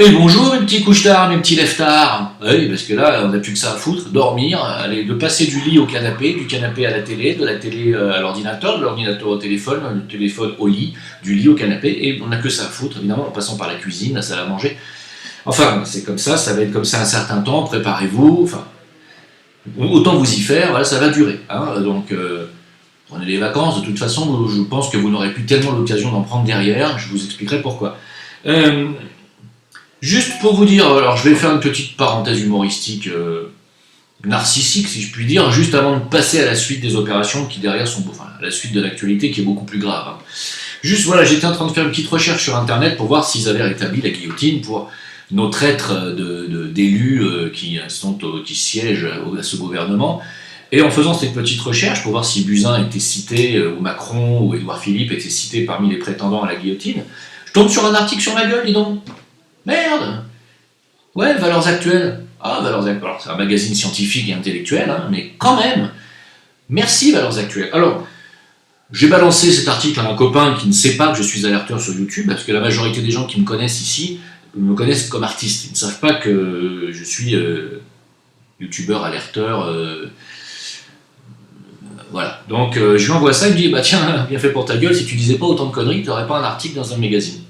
Et bonjour mes petits couche-tard, mes petits lève-tard. Oui, parce que là, on n'a plus que ça à foutre, dormir, aller, de passer du lit au canapé, du canapé à la télé, de la télé à l'ordinateur, de l'ordinateur au téléphone, du téléphone au lit, du lit au canapé, et on n'a que ça à foutre, évidemment, en passant par la cuisine, la salle à manger. Enfin, c'est comme ça va être comme ça un certain temps, préparez-vous, enfin, autant vous y faire, voilà, ça va durer. Hein, donc, prenez les vacances, de toute façon, je pense que vous n'aurez plus tellement l'occasion d'en prendre derrière, je vous expliquerai pourquoi. Juste pour vous dire, alors je vais faire une petite parenthèse humoristique, narcissique si je puis dire, juste avant de passer à la suite des opérations qui derrière sont, enfin, à la suite de l'actualité qui est beaucoup plus grave. Hein. Juste voilà, j'étais en train de faire une petite recherche sur internet pour voir s'ils avaient rétabli la guillotine pour nos traîtres d'élus qui siègent à ce gouvernement. Et en faisant cette petite recherche pour voir si Buzyn était cité, ou Macron, ou Édouard Philippe était cité parmi les prétendants à la guillotine, je tombe sur un article sur ma gueule, dis donc. Merde. Ouais, Valeurs Actuelles. Ah, Valeurs Actuelles. Alors, c'est un magazine scientifique et intellectuel, hein, mais quand même. Merci, Valeurs Actuelles. Alors, j'ai balancé cet article à un copain qui ne sait pas que je suis alerteur sur YouTube, parce que la majorité des gens qui me connaissent ici me connaissent comme artiste. Ils ne savent pas que je suis youtubeur, alerteur. Voilà. Donc, je lui envoie ça, il me dit, bah tiens, bien fait pour ta gueule, si tu disais pas autant de conneries, tu n'aurais pas un article dans un magazine.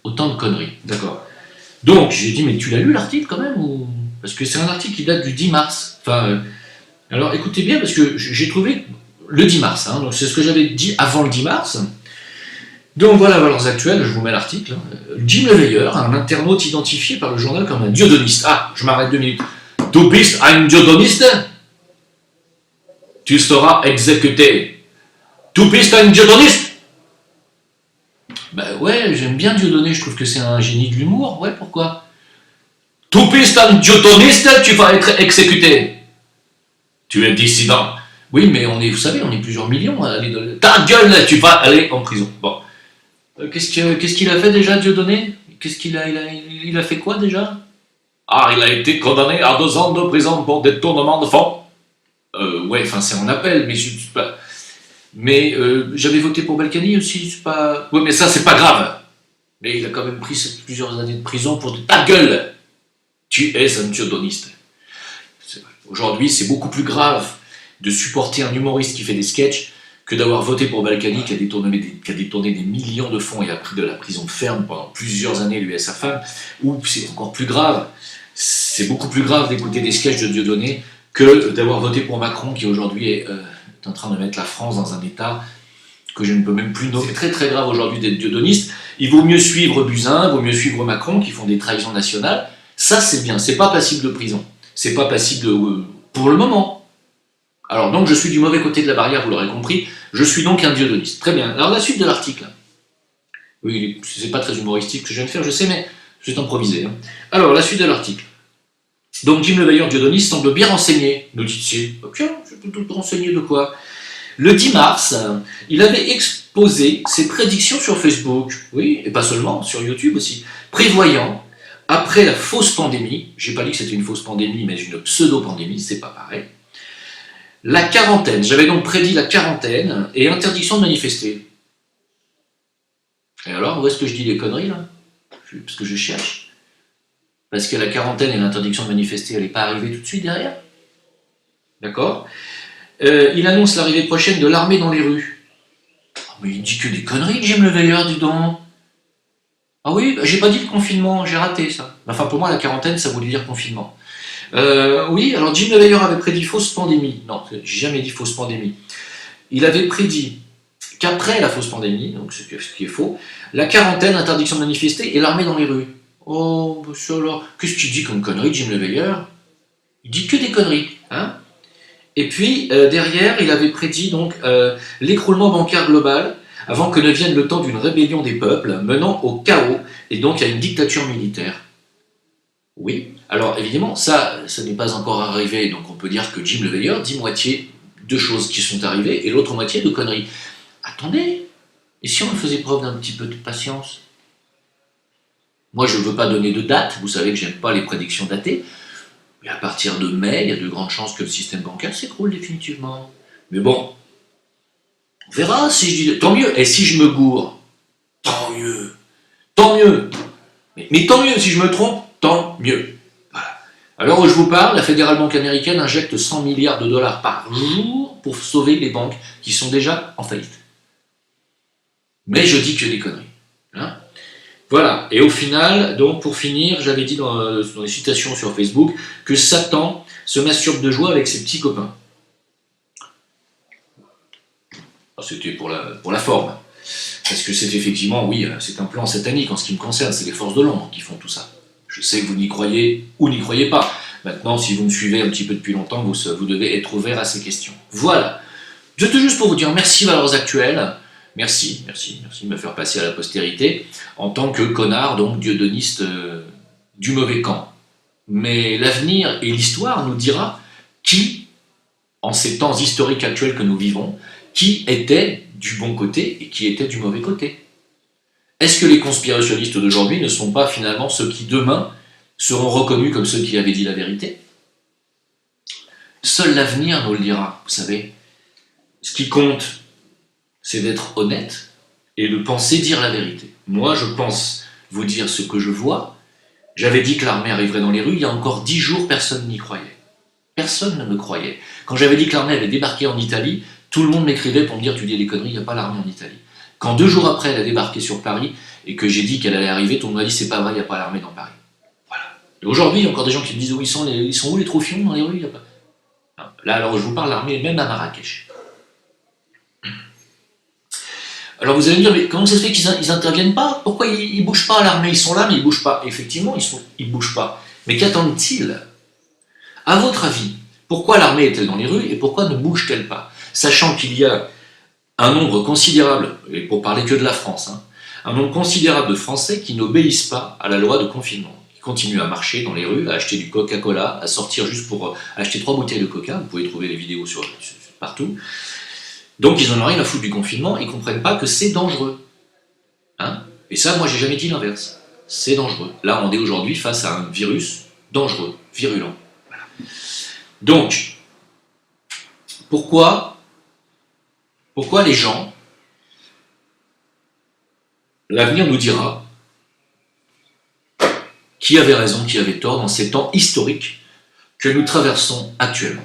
Autant de conneries, d'accord. Donc, j'ai dit, mais tu l'as lu l'article quand même ou... Parce que c'est un article qui date du 10 mars. Enfin, alors écoutez bien, parce que j'ai trouvé le 10 mars, hein, donc c'est ce que j'avais dit avant le 10 mars. Donc voilà, Valeurs Actuelles, je vous mets l'article. Jim Leveilleur, un internaute identifié par le journal comme un diodoniste. Ah, je m'arrête 2 minutes. Du bist ein diodoniste? Tu seras exécuté. Du bist ein diodoniste? Bah ouais, j'aime bien Dieudonné, je trouve que c'est un génie de l'humour, ouais, pourquoi? Tu bist un diodoniste, tu vas être exécuté. Tu es dissident. Oui, mais on est, vous savez, on est plusieurs millions à aller de... Ta gueule, tu vas aller en prison. Bon. Qu'est-ce qu'il a fait déjà, Dieudonné? Il a fait quoi déjà? Ah, il a été condamné à 2 ans de prison pour détournement de fonds. Ouais, enfin c'est en appel, mais je suis pas... Mais j'avais voté pour Balkany aussi, c'est pas... Ouais, mais ça, c'est pas grave. Mais il a quand même pris plusieurs années de prison pour... Ta gueule! Tu es un diodoniste. Aujourd'hui, c'est beaucoup plus grave de supporter un humoriste qui fait des sketchs que d'avoir voté pour Balkany qui a détourné des millions de fonds et a pris de la prison ferme pendant plusieurs années, lui et sa femme. Ou c'est encore plus grave, c'est beaucoup plus grave d'écouter des sketchs de Dieudonné que d'avoir voté pour Macron qui aujourd'hui est en train de mettre la France dans un état que je ne peux même plus nommer. C'est très très grave aujourd'hui d'être diodoniste. Il vaut mieux suivre Buzyn, il vaut mieux suivre Macron qui font des trahisons nationales. Ça c'est bien, c'est pas passible de prison. C'est pas passible de... pour le moment. Alors donc je suis du mauvais côté de la barrière, vous l'aurez compris. Je suis donc un diodoniste. Très bien. Alors la suite de l'article. Oui, c'est pas très humoristique ce que je viens de faire, je sais, mais c'est improvisé. Hein. Alors la suite de l'article. Donc Jim Leveilleur diodoniste semble bien renseigné, nous dit-il. Tiens, je peux tout renseigner de quoi? Le 10 mars, il avait exposé ses prédictions sur Facebook, oui, et pas seulement, sur YouTube aussi, prévoyant, après la fausse pandémie, j'ai pas dit que c'était une fausse pandémie, mais une pseudo-pandémie, c'est pas pareil, la quarantaine. J'avais donc prédit la quarantaine et interdiction de manifester. Et alors, où est-ce que je dis les conneries, là? Parce que je cherche. Parce que la quarantaine et l'interdiction de manifester, elle n'est pas arrivée tout de suite derrière. D'accord. Il annonce l'arrivée prochaine de l'armée dans les rues. Oh, mais il dit que des conneries, Jim Leveilleur, dis donc. Ah oui, bah, j'ai pas dit le confinement, j'ai raté ça. Enfin, pour moi, la quarantaine, ça voulait dire confinement. Oui, alors Jim Leveilleur avait prédit fausse pandémie. Non, j'ai jamais dit fausse pandémie. Il avait prédit qu'après la fausse pandémie, donc ce qui est faux, la quarantaine, interdiction de manifester et l'armée dans les rues. Oh, monsieur, alors, qu'est-ce qu'il dit comme connerie, Jim Leveilleur? Il dit que des conneries, hein? Et puis, derrière, il avait prédit donc l'écroulement bancaire global avant que ne vienne le temps d'une rébellion des peuples menant au chaos et donc à une dictature militaire. Oui, alors évidemment, ça n'est pas encore arrivé, donc on peut dire que Jim Leveilleur dit moitié de choses qui sont arrivées et l'autre moitié de conneries. Attendez, et si on faisait preuve d'un petit peu de patience? Moi, je ne veux pas donner de date, vous savez que j'aime pas les prédictions datées, mais à partir de mai, il y a de grandes chances que le système bancaire s'écroule définitivement. Mais bon, on verra si je dis... Tant mieux, et si je me gourre? Tant mieux. Tant mieux. Mais tant mieux, si je me trompe, tant mieux. Voilà. Alors où je vous parle, la Fédérale Banque américaine injecte 100 milliards de dollars par jour pour sauver les banques qui sont déjà en faillite. Mais je dis que des conneries. Hein. Voilà. Et au final, donc pour finir, j'avais dit dans les citations sur Facebook que Satan se masturbe de joie avec ses petits copains. C'était pour la forme. Parce que c'est effectivement, oui, c'est un plan satanique en ce qui me concerne, c'est les forces de l'ombre qui font tout ça. Je sais que vous n'y croyez ou n'y croyez pas. Maintenant, si vous me suivez un petit peu depuis longtemps, vous devez être ouvert à ces questions. Voilà. C'était juste pour vous dire merci Valeurs Actuelles. Merci de me faire passer à la postérité en tant que connard, donc dieudoniste du mauvais camp. Mais l'avenir et l'histoire nous dira qui, en ces temps historiques actuels que nous vivons, qui était du bon côté et qui était du mauvais côté. Est-ce que les conspirationnistes d'aujourd'hui ne sont pas finalement ceux qui demain seront reconnus comme ceux qui avaient dit la vérité? Seul l'avenir nous le dira, vous savez. Ce qui compte, c'est d'être honnête et de penser dire la vérité. Moi, je pense vous dire ce que je vois. J'avais dit que l'armée arriverait dans les rues, il y a encore 10 jours, personne n'y croyait. Personne ne me croyait. Quand j'avais dit que l'armée avait débarqué en Italie, tout le monde m'écrivait pour me dire « tu dis des conneries, il n'y a pas l'armée en Italie ». Quand 2 jours après, elle a débarqué sur Paris et que j'ai dit qu'elle allait arriver, tout le monde m'a dit « c'est pas vrai, il n'y a pas l'armée dans Paris ». Voilà. Et aujourd'hui, il y a encore des gens qui me disent « ils sont où les troufions dans les rues ?» pas... Non. Là, alors je vous parle, l'armée est même à Marrakech. Alors vous allez me dire, mais comment ça se fait qu'ils n'interviennent pas? Pourquoi ils ne bougent pas, l'armée? Ils sont là, mais ils ne bougent pas. Effectivement, ils ne bougent pas. Mais qu'attendent-ils? À votre avis, pourquoi l'armée est-elle dans les rues et pourquoi ne bouge-t-elle pas? Sachant qu'il y a un nombre considérable, et pour parler que de la France, hein, un nombre considérable de Français qui n'obéissent pas à la loi de confinement, qui continuent à marcher dans les rues, à acheter du Coca-Cola, à sortir juste pour acheter 3 bouteilles de Coca, vous pouvez trouver les vidéos partout. Donc ils n'en ont rien à foutre du confinement, ils ne comprennent pas que c'est dangereux. Hein? Et ça, moi j'ai jamais dit l'inverse. C'est dangereux. Là, on est aujourd'hui face à un virus dangereux, virulent. Voilà. Donc, pourquoi les gens, l'avenir nous dira qui avait raison, qui avait tort dans ces temps historiques que nous traversons actuellement.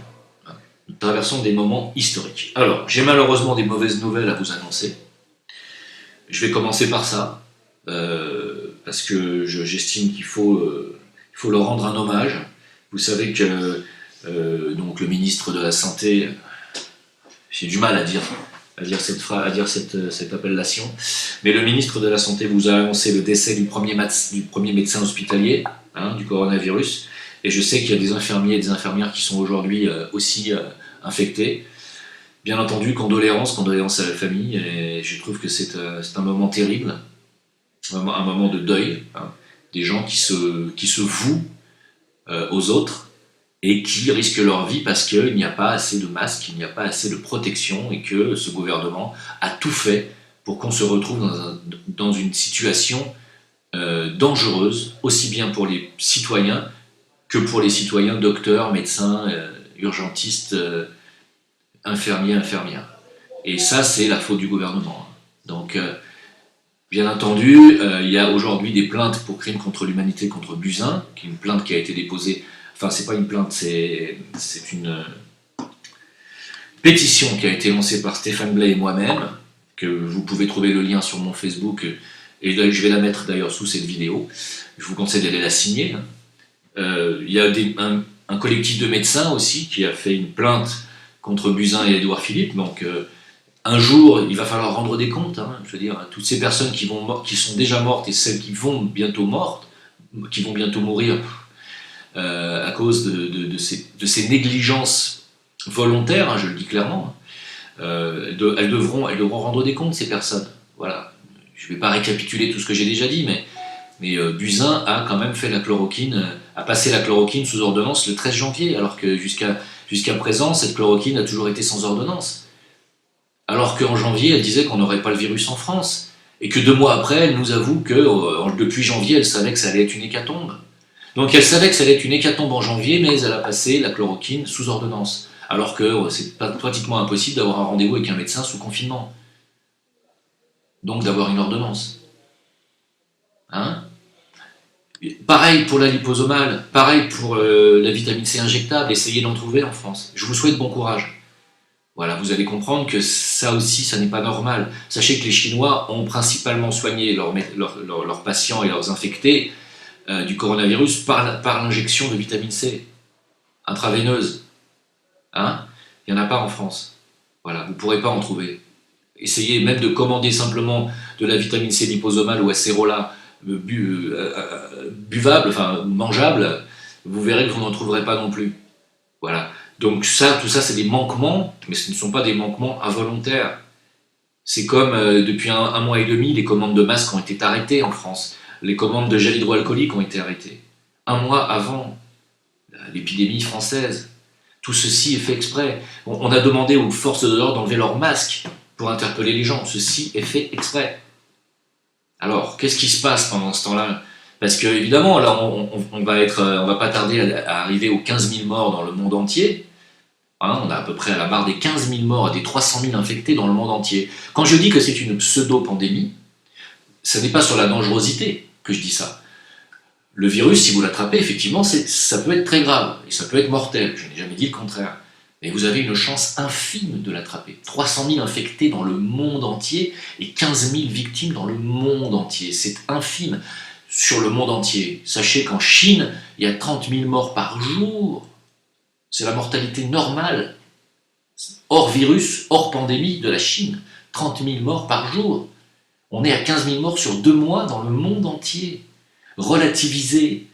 Nous traversons des moments historiques. Alors, j'ai malheureusement des mauvaises nouvelles à vous annoncer. Je vais commencer par ça, parce que j'estime qu'il faut leur rendre un hommage. Vous savez que donc le ministre de la Santé, j'ai du mal à dire cette appellation, mais le ministre de la Santé vous a annoncé le décès du premier médecin hospitalier du coronavirus. Et je sais qu'il y a des infirmiers et des infirmières qui sont aujourd'hui aussi infectés. Bien entendu, condoléances à la famille, et je trouve que c'est un moment terrible, un moment de deuil, des gens qui se vouent aux autres et qui risquent leur vie parce qu'il n'y a pas assez de masques, il n'y a pas assez de protection, et que ce gouvernement a tout fait pour qu'on se retrouve dans une situation dangereuse, aussi bien pour les citoyens que pour les citoyens, docteurs, médecins, urgentistes, infirmiers, infirmières. Et ça, c'est la faute du gouvernement. Donc, bien entendu, il y a aujourd'hui des plaintes pour crimes contre l'humanité contre Buzyn, qui est une plainte qui a été déposée, enfin, c'est pas une plainte, c'est une pétition qui a été lancée par Stéphane Blay et moi-même, que vous pouvez trouver le lien sur mon Facebook, et je vais la mettre d'ailleurs sous cette vidéo. Je vous conseille d'aller la signer. Il y a un collectif de médecins aussi qui a fait une plainte contre Buzyn et Édouard Philippe. Donc un jour, il va falloir rendre des comptes. Je veux dire, toutes ces personnes qui sont déjà mortes et celles qui vont bientôt mourir à cause de ces négligences volontaires, je le dis clairement. Elles devront rendre des comptes, ces personnes. Voilà. Je ne vais pas récapituler tout ce que j'ai déjà dit, mais Buzyn a quand même fait a passé la chloroquine sous ordonnance le 13 janvier, alors que jusqu'à présent, cette chloroquine a toujours été sans ordonnance. Alors qu'en janvier, elle disait qu'on n'aurait pas le virus en France, et que 2 mois après, elle nous avoue que depuis janvier, elle savait que ça allait être une hécatombe. Donc elle savait que ça allait être une hécatombe en janvier, mais elle a passé la chloroquine sous ordonnance, alors que c'est pratiquement impossible d'avoir un rendez-vous avec un médecin sous confinement. Donc d'avoir une ordonnance. Hein? Pareil pour la liposomale, pareil pour la vitamine C injectable, essayez d'en trouver en France. Je vous souhaite bon courage. Voilà, vous allez comprendre que ça aussi, ça n'est pas normal. Sachez que les Chinois ont principalement soigné leurs patients et leurs infectés du coronavirus par l'injection de vitamine C intraveineuse. Hein? Il n'y en a pas en France. Voilà, vous ne pourrez pas en trouver. Essayez même de commander simplement de la vitamine C liposomale ou acérola buvable, enfin mangeable, vous verrez que vous n'en trouverez pas non plus. Voilà. Donc ça, tout ça, c'est des manquements, mais ce ne sont pas des manquements involontaires. C'est comme depuis un mois et demi, les commandes de masques ont été arrêtées en France. Les commandes de gel hydroalcoolique ont été arrêtées. Un mois avant l'épidémie française. Tout ceci est fait exprès. On a demandé aux forces de l'ordre d'enlever leurs masques pour interpeller les gens. Ceci est fait exprès. Alors, qu'est-ce qui se passe pendant ce temps-là? Parce que, évidemment, là, on va pas tarder à arriver aux 15 000 morts dans le monde entier. Hein, on a à peu près à la barre des 15 000 morts et des 300 000 infectés dans le monde entier. Quand je dis que c'est une pseudo-pandémie, ce n'est pas sur la dangerosité que je dis ça. Le virus, si vous l'attrapez, effectivement, ça peut être très grave et ça peut être mortel. Je n'ai jamais dit le contraire. Mais vous avez une chance infime de l'attraper. 300 000 infectés dans le monde entier et 15 000 victimes dans le monde entier. C'est infime sur le monde entier. Sachez qu'en Chine, il y a 30 000 morts par jour. C'est la mortalité normale, hors virus, hors pandémie de la Chine. 30 000 morts par jour. On est à 15 000 morts sur 2 mois dans le monde entier. Relativiser.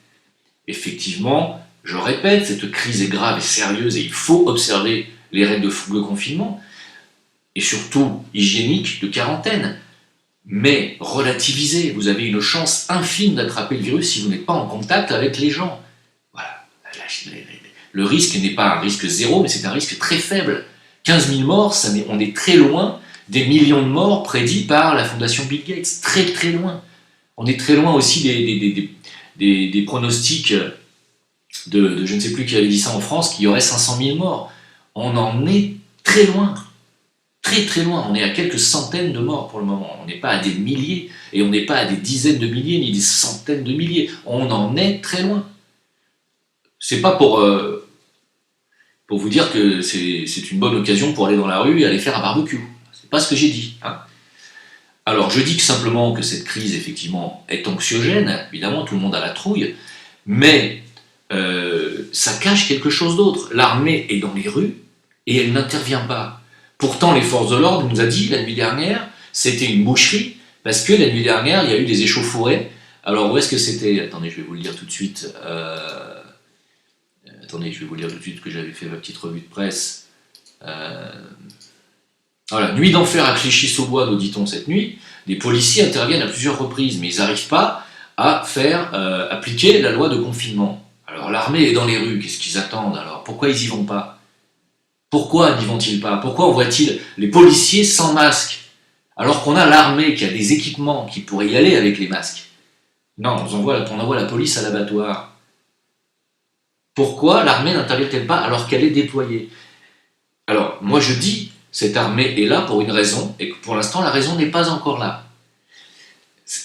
Effectivement, je répète, cette crise est grave et sérieuse et il faut observer les règles de confinement et surtout hygiéniques de quarantaine. Mais relativisez, vous avez une chance infime d'attraper le virus si vous n'êtes pas en contact avec les gens. Voilà. Le risque n'est pas un risque zéro, mais c'est un risque très faible. 15 000 morts, on est très loin des millions de morts prédits par la fondation Bill Gates. Très très loin. On est très loin aussi des pronostics de je ne sais plus qui avait dit ça en France, qu'il y aurait 500 000 morts. On en est très loin. Très très loin. On est à quelques centaines de morts pour le moment. On n'est pas à des milliers, et on n'est pas à des dizaines de milliers, ni des centaines de milliers. On en est très loin. C'est pas pour vous dire que c'est une bonne occasion pour aller dans la rue et aller faire un barbecue. C'est pas ce que j'ai dit. Hein. Alors, je dis que simplement que cette crise, effectivement, est anxiogène. Évidemment, tout le monde a la trouille. Mais ça cache quelque chose d'autre. L'armée est dans les rues et elle n'intervient pas. Pourtant, les forces de l'ordre nous a dit la nuit dernière, c'était une boucherie, parce que la nuit dernière, il y a eu des échauffourées. Alors, où est-ce que c'était? Attendez, je vais vous le dire tout de suite. Attendez, je vais vous le dire tout de suite que j'avais fait ma petite revue de presse. Voilà, nuit d'enfer à Clichy-sous-Bois, nous dit-on cette nuit. Les policiers interviennent à plusieurs reprises, mais ils n'arrivent pas à faire appliquer la loi de confinement. Alors l'armée est dans les rues, qu'est-ce qu'ils attendent alors? Pourquoi ils n'y vont pas? Pourquoi n'y vont-ils pas? Pourquoi on voit-il les policiers sans masque? Alors qu'on a l'armée qui a des équipements qui pourraient y aller avec les masques. Non, on envoie la police à l'abattoir. Pourquoi l'armée n'intervient-elle pas alors qu'elle est déployée? Alors, moi je dis, cette armée est là pour une raison, et que pour l'instant la raison n'est pas encore là.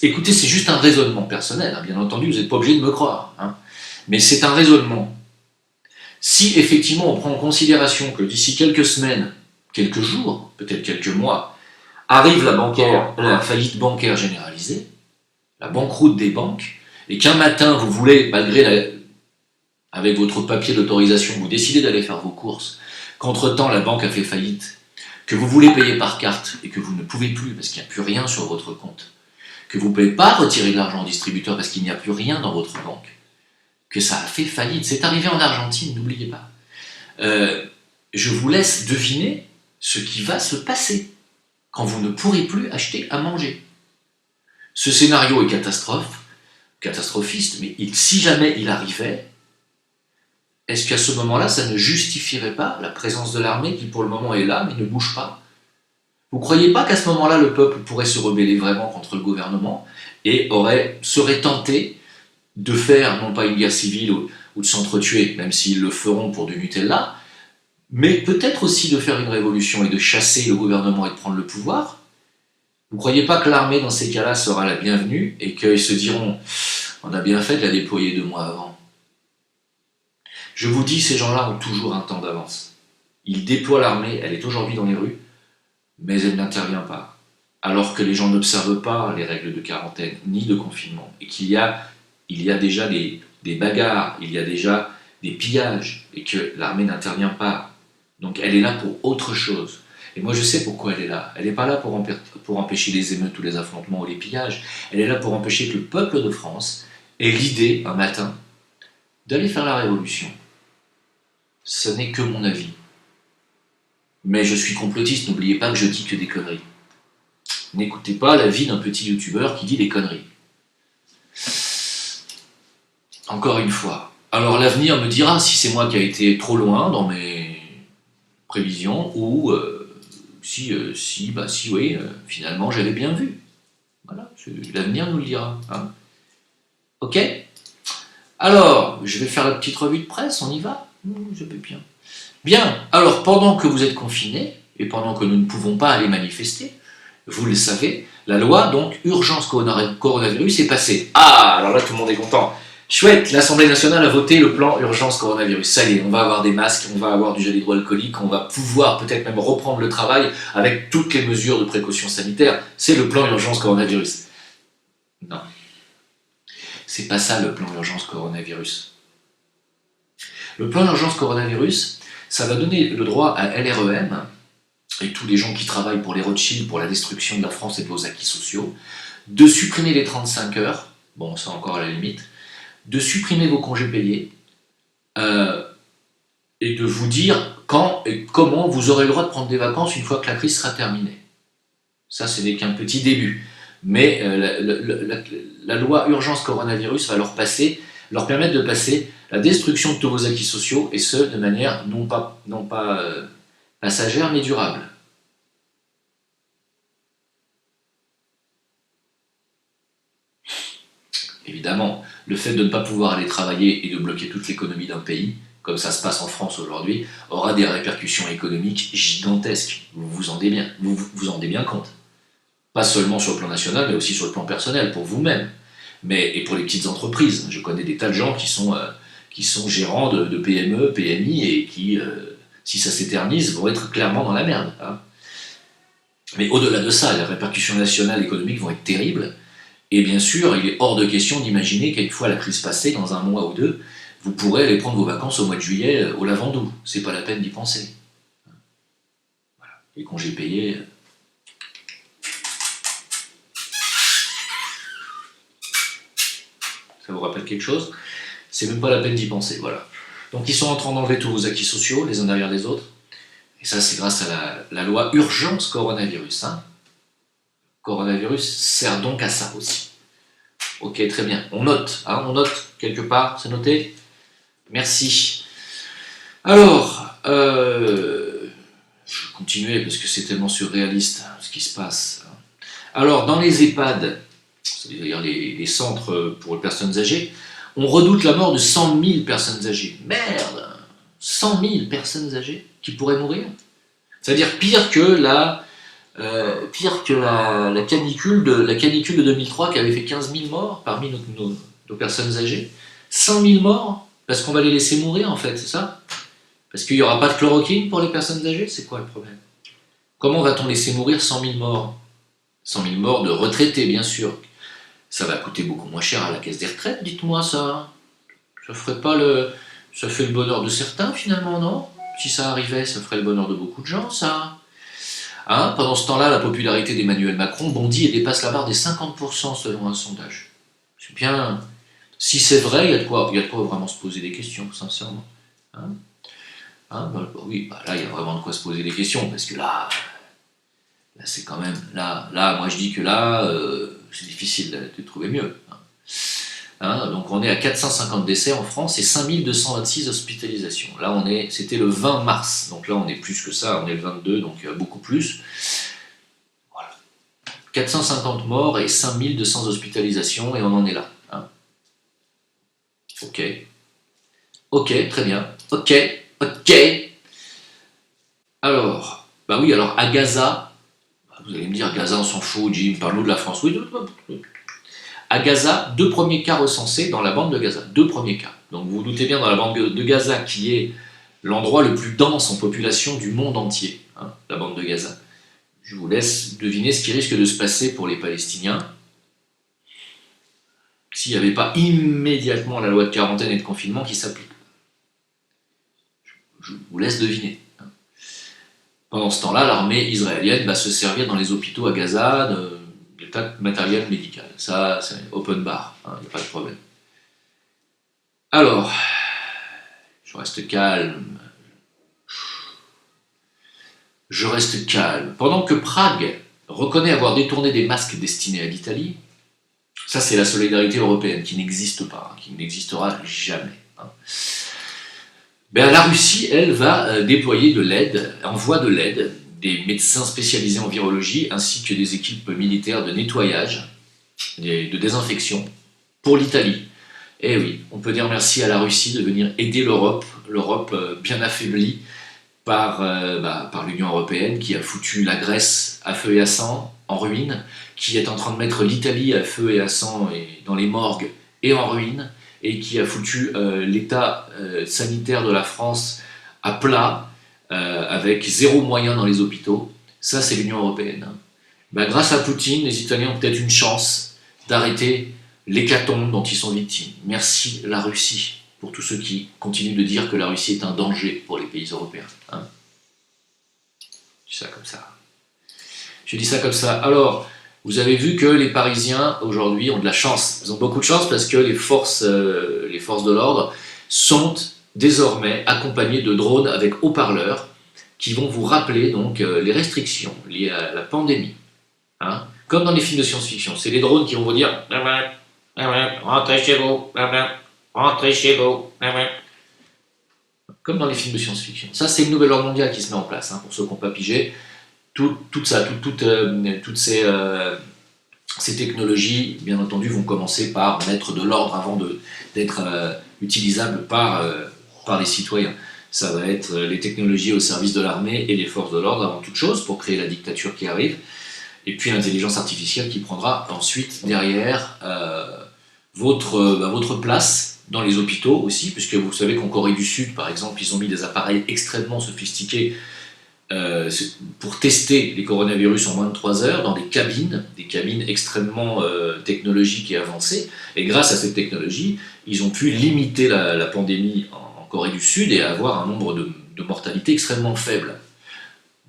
Écoutez, c'est juste un raisonnement personnel, hein. Bien entendu, vous n'êtes pas obligé de me croire. Hein. Mais c'est un raisonnement. Si effectivement on prend en considération que d'ici quelques semaines, quelques jours, peut-être quelques mois, arrive la faillite bancaire généralisée, la banqueroute des banques, et qu'un matin vous voulez, avec votre papier d'autorisation, vous décidez d'aller faire vos courses, qu'entre-temps la banque a fait faillite, que vous voulez payer par carte et que vous ne pouvez plus parce qu'il n'y a plus rien sur votre compte, que vous ne pouvez pas retirer de l'argent au distributeur parce qu'il n'y a plus rien dans votre banque, que ça a fait faillite. C'est arrivé en Argentine, n'oubliez pas. Je vous laisse deviner ce qui va se passer quand vous ne pourrez plus acheter à manger. Ce scénario est catastrophiste, mais si jamais il arrivait, est-ce qu'à ce moment-là, ça ne justifierait pas la présence de l'armée qui pour le moment est là, mais ne bouge pas? Vous ne croyez pas qu'à ce moment-là, le peuple pourrait se rebeller vraiment contre le gouvernement et serait tenté de faire, non pas une guerre civile ou de s'entretuer, même s'ils le feront pour du Nutella, mais peut-être aussi de faire une révolution et de chasser le gouvernement et de prendre le pouvoir? Vous ne croyez pas que l'armée, dans ces cas-là, sera la bienvenue et qu'ils se diront « on a bien fait de la déployer 2 mois avant ». Je vous dis, ces gens-là ont toujours un temps d'avance. Ils déploient l'armée, elle est aujourd'hui dans les rues, mais elle n'intervient pas. Alors que les gens n'observent pas les règles de quarantaine ni de confinement et qu'il y a, déjà des bagarres, il y a déjà des pillages et que l'armée n'intervient pas. Donc elle est là pour autre chose. Et moi je sais pourquoi elle est là. Elle n'est pas là pour empêcher les émeutes ou les affrontements ou les pillages. Elle est là pour empêcher que le peuple de France ait l'idée, un matin, d'aller faire la révolution. Ce n'est que mon avis. Mais je suis complotiste, n'oubliez pas que je dis que des conneries. N'écoutez pas l'avis d'un petit youtubeur qui dit des conneries. Encore une fois. Alors l'avenir me dira si c'est moi qui ai été trop loin dans mes prévisions ou si oui, finalement j'avais bien vu. Voilà, l'avenir nous le dira. Hein. Ok? Alors, je vais faire la petite revue de presse, on y va? Je vais bien. Bien, alors pendant que vous êtes confinés, et pendant que nous ne pouvons pas aller manifester, vous le savez, la loi, donc, urgence coronavirus est passée. Ah, alors là, tout le monde est content. Chouette, l'Assemblée nationale a voté le plan urgence coronavirus. Ça y est, on va avoir des masques, on va avoir du gel hydroalcoolique, on va pouvoir peut-être même reprendre le travail avec toutes les mesures de précaution sanitaire. C'est le plan urgence coronavirus. Non. C'est pas ça le plan urgence coronavirus. Le plan urgence coronavirus, ça va donner le droit à LREM, et tous les gens qui travaillent pour les Rothschild, pour la destruction de la France et de vos acquis sociaux, de supprimer les 35 heures, bon, ça encore à la limite, de supprimer vos congés payés, et de vous dire quand et comment vous aurez le droit de prendre des vacances une fois que la crise sera terminée. Ça, ce n'est qu'un petit début. Mais la loi urgence coronavirus va leur permettre de passer la destruction de tous vos acquis sociaux, et ce, de manière non pas passagère, mais durable. Évidemment, le fait de ne pas pouvoir aller travailler et de bloquer toute l'économie d'un pays, comme ça se passe en France aujourd'hui, aura des répercussions économiques gigantesques. Vous vous en rendez bien compte. Pas seulement sur le plan national, mais aussi sur le plan personnel, pour vous-même. Et pour les petites entreprises. Je connais des tas de gens qui sont gérants de PME, PMI, et qui, si ça s'éternise, vont être clairement dans la merde. Hein. Mais au-delà de ça, les répercussions nationales économiques vont être terribles. Et bien sûr, il est hors de question d'imaginer qu'une fois la crise passée, dans 1 mois ou 2, vous pourrez aller prendre vos vacances au mois de juillet au Lavandou. C'est pas la peine d'y penser. Voilà. Les congés payés. Ça vous rappelle quelque chose? C'est même pas la peine d'y penser, voilà. Donc ils sont en train d'enlever tous vos acquis sociaux, les uns derrière les autres. Et ça, c'est grâce à la loi urgence coronavirus. Hein. Coronavirus sert donc à ça aussi. Ok, très bien. On note, hein, on note quelque part, c'est noté? Merci. Alors, je vais continuer parce que c'est tellement surréaliste hein, ce qui se passe. Alors, dans les EHPAD, c'est-à-dire les centres pour les personnes âgées, on redoute la mort de 100 000 personnes âgées. Merde! 100 000 personnes âgées qui pourraient mourir? C'est-à-dire pire que la canicule de 2003 qui avait fait 15 000 morts parmi nos personnes âgées. 100 000 morts parce qu'on va les laisser mourir en fait, c'est ça? Parce qu'il n'y aura pas de chloroquine pour les personnes âgées? C'est quoi le problème? Comment va-t-on laisser mourir 100 000 morts? 100 000 morts de retraités, bien sûr. Ça va coûter beaucoup moins cher à la caisse des retraites, dites-moi ça. Ça fait le bonheur de certains finalement, non? Si ça arrivait, ça ferait le bonheur de beaucoup de gens, ça. Hein, pendant ce temps-là, la popularité d'Emmanuel Macron bondit et dépasse la barre des 50% selon un sondage. C'est bien. Si c'est vrai, il y a de quoi vraiment se poser des questions, sincèrement. Hein, oui, là, il y a vraiment de quoi se poser des questions, parce que là c'est quand même. Là, moi je dis que là, c'est difficile de trouver mieux. Hein, donc on est à 450 décès en France et 5226 hospitalisations. Là c'était le 20 mars, donc là on est plus que ça, on est le 22, donc beaucoup plus. Voilà. 450 morts et 5200 hospitalisations et on en est là. Hein. Ok, très bien. Ok. Alors à Gaza, Vous allez me dire, Gaza, on s'en fout, Jim, parle-nous de la France. Oui, à Gaza, 2 premiers cas recensés dans la bande de Gaza. 2 premiers cas. Donc vous vous doutez bien, dans la bande de Gaza, qui est l'endroit le plus dense en population du monde entier, hein, la bande de Gaza. Je vous laisse deviner ce qui risque de se passer pour les Palestiniens s'il n'y avait pas immédiatement la loi de quarantaine et de confinement qui s'applique. Je vous laisse deviner. Pendant ce temps-là, l'armée israélienne va se servir dans les hôpitaux à Gaza de tas de matériel médical. Ça, c'est open bar, il n'y a pas de problème. Alors, je reste calme. Je reste calme. Pendant que Prague reconnaît avoir détourné des masques destinés à l'Italie, ça c'est la solidarité européenne qui n'existe pas, qui n'existera jamais. Ben, la Russie, elle, va déployer de l'aide, envoie de l'aide, des médecins spécialisés en virologie, ainsi que des équipes militaires de nettoyage, de désinfection, pour l'Italie. Et oui, on peut dire merci à la Russie de venir aider l'Europe bien affaiblie par l'Union européenne, qui a foutu la Grèce à feu et à sang, en ruine, qui est en train de mettre l'Italie à feu et à sang et dans les morgues et en ruine, et qui a foutu l'état sanitaire de la France à plat, avec 0 moyen dans les hôpitaux. Ça, c'est l'Union européenne. Ben, grâce à Poutine, les Italiens ont peut-être une chance d'arrêter l'hécatombe dont ils sont victimes. Merci la Russie, pour tous ceux qui continuent de dire que la Russie est un danger pour les pays européens. Hein, je dis ça comme ça. Je dis ça comme ça. Alors, vous avez vu que les Parisiens, aujourd'hui, ont de la chance. Ils ont beaucoup de chance parce que les forces de l'ordre sont désormais accompagnées de drones avec haut-parleurs qui vont vous rappeler donc les restrictions liées à la pandémie. Hein, comme dans les films de science-fiction. C'est les drones qui vont vous dire « Rentrez chez vous, rentrez chez vous ». Comme dans les films de science-fiction. Ça, c'est une nouvelle ordre mondiale qui se met en place, hein, pour ceux qui n'ont pas pigé. Toutes ces technologies, bien entendu, vont commencer par mettre de l'ordre avant d'être utilisables par les citoyens. Ça va être les technologies au service de l'armée et les forces de l'ordre avant toute chose, pour créer la dictature qui arrive, et puis l'intelligence artificielle qui prendra ensuite derrière votre place dans les hôpitaux aussi, puisque vous savez qu'en Corée du Sud, par exemple, ils ont mis des appareils extrêmement sophistiqués pour tester les coronavirus en moins de 3 heures dans des cabines extrêmement technologiques et avancées. Et grâce à cette technologie, ils ont pu limiter la pandémie en Corée du Sud et avoir un nombre de mortalité extrêmement faible.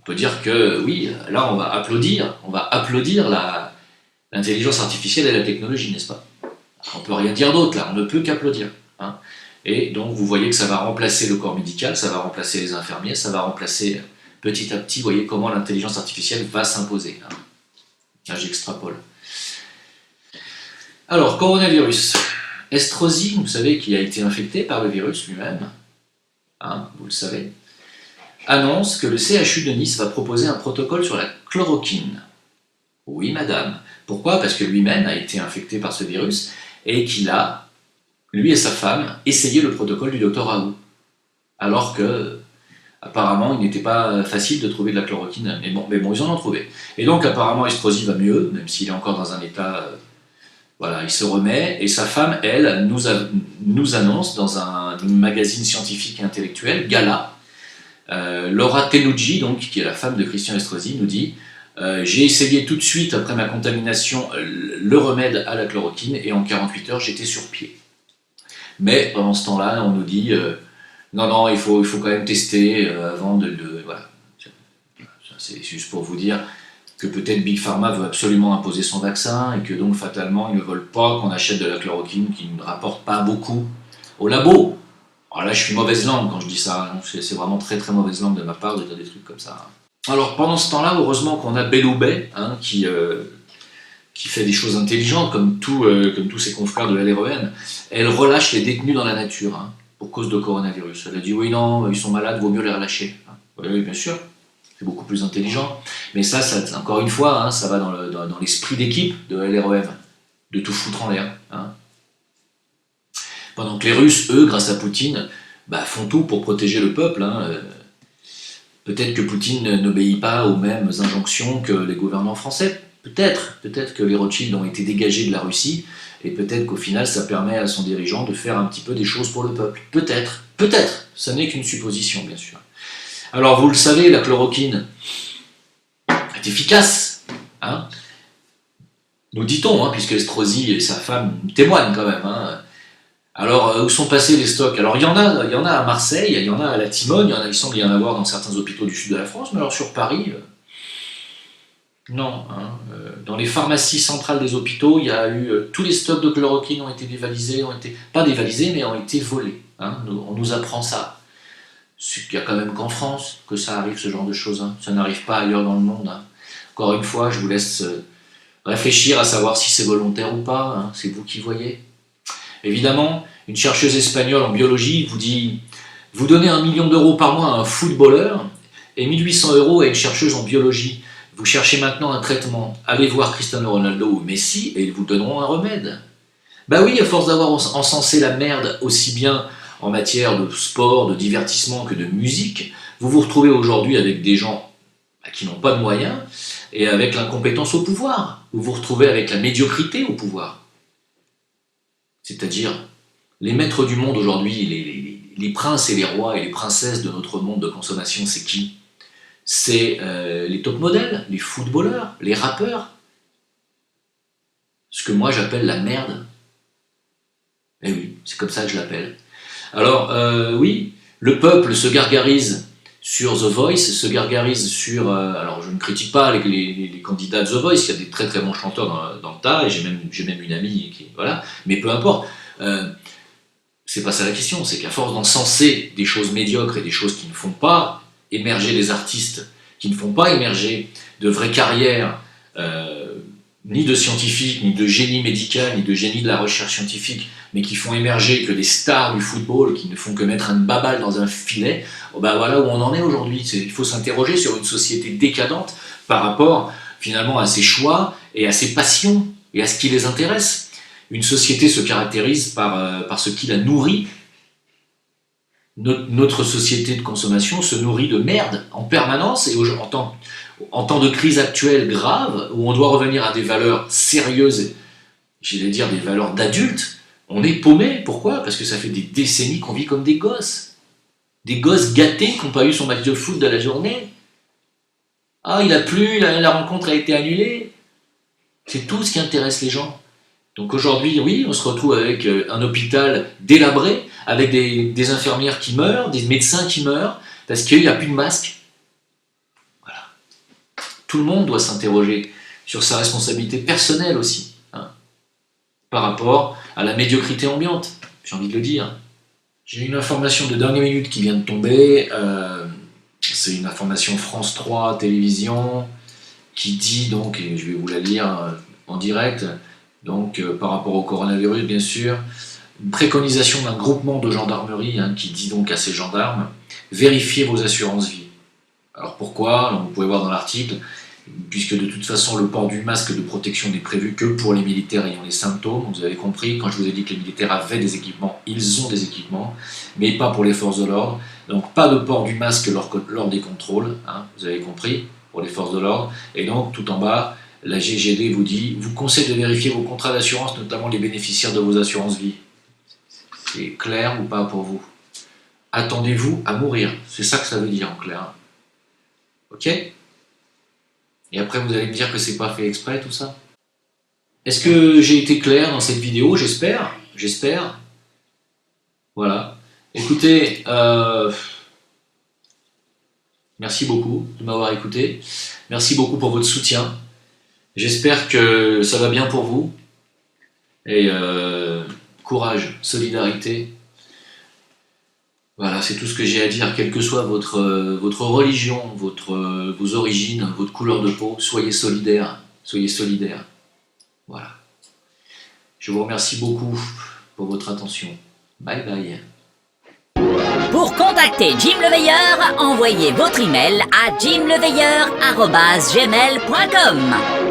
On peut dire que oui, là on va applaudir l'intelligence artificielle et la technologie, n'est-ce pas? On ne peut rien dire d'autre là, on ne peut qu'applaudir. Hein. Et donc vous voyez que ça va remplacer le corps médical, ça va remplacer les infirmiers, ça va remplacer petit à petit, vous voyez comment l'intelligence artificielle va s'imposer. Hein. Là j'extrapole. Alors, coronavirus. Estrosi, vous savez, qui a été infecté par le virus lui-même, hein, vous le savez, annonce que le CHU de Nice va proposer un protocole sur la chloroquine. Oui, madame. Pourquoi? Parce que lui-même a été infecté par ce virus et qu'il a, lui et sa femme, essayé le protocole du docteur Raoult. Alors que, apparemment, il n'était pas facile de trouver de la chloroquine. Mais bon, ils en ont trouvé. Et donc, apparemment, Estrosi va mieux, même s'il est encore dans un état... voilà, il se remet. Et sa femme, elle, nous annonce dans un magazine scientifique et intellectuel, Gala, Laura Tenucci, donc, qui est la femme de Christian Estrosi, nous dit j'ai essayé tout de suite, après ma contamination, le remède à la chloroquine, et en 48 heures, j'étais sur pied. Mais pendant ce temps-là, on nous dit non, il faut quand même tester avant de voilà. C'est juste pour vous dire que peut-être Big Pharma veut absolument imposer son vaccin, et que donc, fatalement, ils ne veulent pas qu'on achète de la chloroquine qui ne rapporte pas beaucoup au labo. Alors là, je suis mauvaise langue quand je dis ça, hein. C'est vraiment très très mauvaise langue de ma part de dire des trucs comme ça. Alors pendant ce temps-là, heureusement qu'on a Belloubet, hein, qui fait des choses intelligentes, comme tous ses confrères de LREN. Elle relâche les détenus dans la nature, hein, pour cause de coronavirus. Elle a dit oui, non, ils sont malades, vaut mieux les relâcher. Hein. Oui, bien sûr, c'est beaucoup plus intelligent. Mais ça encore une fois, hein, ça va dans l'esprit d'équipe de LREM, de tout foutre en l'air. Hein. Pendant que les Russes, eux, grâce à Poutine, font tout pour protéger le peuple. Hein. Peut-être que Poutine n'obéit pas aux mêmes injonctions que les gouvernants français. Peut-être que les Rothschild ont été dégagés de la Russie, et peut-être qu'au final ça permet à son dirigeant de faire un petit peu des choses pour le peuple. Peut-être, ça n'est qu'une supposition bien sûr. Alors vous le savez, la chloroquine est efficace, hein, nous dit-on, hein, puisque Estrosi et sa femme témoignent quand même. Hein. Alors, où sont passés les stocks? Alors, il y en a à Marseille, il y en a à la Timogne, il semble y en avoir dans certains hôpitaux du sud de la France, mais alors sur Paris, non. Hein. Dans les pharmacies centrales des hôpitaux, il y a eu tous les stocks de chloroquine ont été dévalisés, pas dévalisés, mais ont été volés. Hein. On nous apprend ça. Il n'y a quand même qu'en France que ça arrive, ce genre de choses. Hein. Ça n'arrive pas ailleurs dans le monde. Hein. Encore une fois, je vous laisse réfléchir à savoir si c'est volontaire ou pas. Hein. C'est vous qui voyez. Évidemment, une chercheuse espagnole en biologie vous dit « Vous donnez 1 million d'euros par mois à un footballeur et 1800 euros à une chercheuse en biologie. Vous cherchez maintenant un traitement. Allez voir Cristiano Ronaldo ou Messi et ils vous donneront un remède. » Bah oui, à force d'avoir encensé la merde aussi bien en matière de sport, de divertissement que de musique, vous vous retrouvez aujourd'hui avec des gens qui n'ont pas de moyens et avec l'incompétence au pouvoir. Vous vous retrouvez avec la médiocrité au pouvoir. C'est-à-dire, les maîtres du monde aujourd'hui, les princes et les rois et les princesses de notre monde de consommation, c'est qui? C'est les top modèles, les footballeurs, les rappeurs. Ce que moi j'appelle la merde. Eh oui, c'est comme ça que je l'appelle. Alors, oui, le peuple se gargarise sur The Voice, se gargarise sur... alors, je ne critique pas les candidats de The Voice, il y a des très très bons chanteurs dans le tas, et j'ai même une amie qui... Voilà, mais peu importe. C'est pas ça la question, c'est qu'à force d'encenser des choses médiocres et des choses qui ne font pas émerger des artistes, qui ne font pas émerger de vraies carrières, ni de scientifiques, ni de génie médical, ni de génie de la recherche scientifique, mais qui font émerger que des stars du football, qui ne font que mettre une baballe dans un filet, ben voilà où on en est aujourd'hui. Il faut s'interroger sur une société décadente par rapport finalement à ses choix et à ses passions et à ce qui les intéresse. Une société se caractérise par ce qui la nourrit. Notre société de consommation se nourrit de merde en permanence et en temps de crise actuelle grave, où on doit revenir à des valeurs sérieuses, j'allais dire des valeurs d'adultes, on est paumé. Pourquoi? Parce que ça fait des décennies qu'on vit comme des gosses. Des gosses gâtés qui n'ont pas eu son match de foot de la journée. Ah, il a plu, la rencontre a été annulée. C'est tout ce qui intéresse les gens. Donc aujourd'hui, oui, on se retrouve avec un hôpital délabré, avec des infirmières qui meurent, des médecins qui meurent, parce qu'il n'y a plus de masques. Voilà. Tout le monde doit s'interroger sur sa responsabilité personnelle aussi, hein, par rapport à la médiocrité ambiante, j'ai envie de le dire. J'ai une information de dernière minute qui vient de tomber, c'est une information France 3 télévision, qui dit donc, et je vais vous la lire en direct, donc par rapport au coronavirus bien sûr, une préconisation d'un groupement de gendarmerie qui dit donc à ces gendarmes, vérifiez vos assurances vie. Alors pourquoi? Alors, vous pouvez voir dans l'article, puisque de toute façon le port du masque de protection n'est prévu que pour les militaires ayant les symptômes, vous avez compris, quand je vous ai dit que les militaires avaient des équipements, ils ont des équipements, mais pas pour les forces de l'ordre, donc pas de port du masque lors des contrôles, vous avez compris, pour les forces de l'ordre, et donc tout en bas, la GGD vous dit, vous conseille de vérifier vos contrats d'assurance, notamment les bénéficiaires de vos assurances vie. C'est clair ou pas pour vous? Attendez-vous à mourir, c'est ça que ça veut dire en clair. Ok? Et après vous allez me dire que c'est pas fait exprès tout ça? Est-ce que j'ai été clair dans cette vidéo? J'espère. Voilà. Écoutez, merci beaucoup de m'avoir écouté. Merci beaucoup pour votre soutien. J'espère que ça va bien pour vous. Et courage, solidarité. Voilà, c'est tout ce que j'ai à dire, quelle que soit votre religion, vos origines, votre couleur de peau, soyez solidaires. Voilà. Je vous remercie beaucoup pour votre attention. Bye bye. Pour contacter Jim Leveilleur, envoyez votre email à jimleveilleur@gmail.com.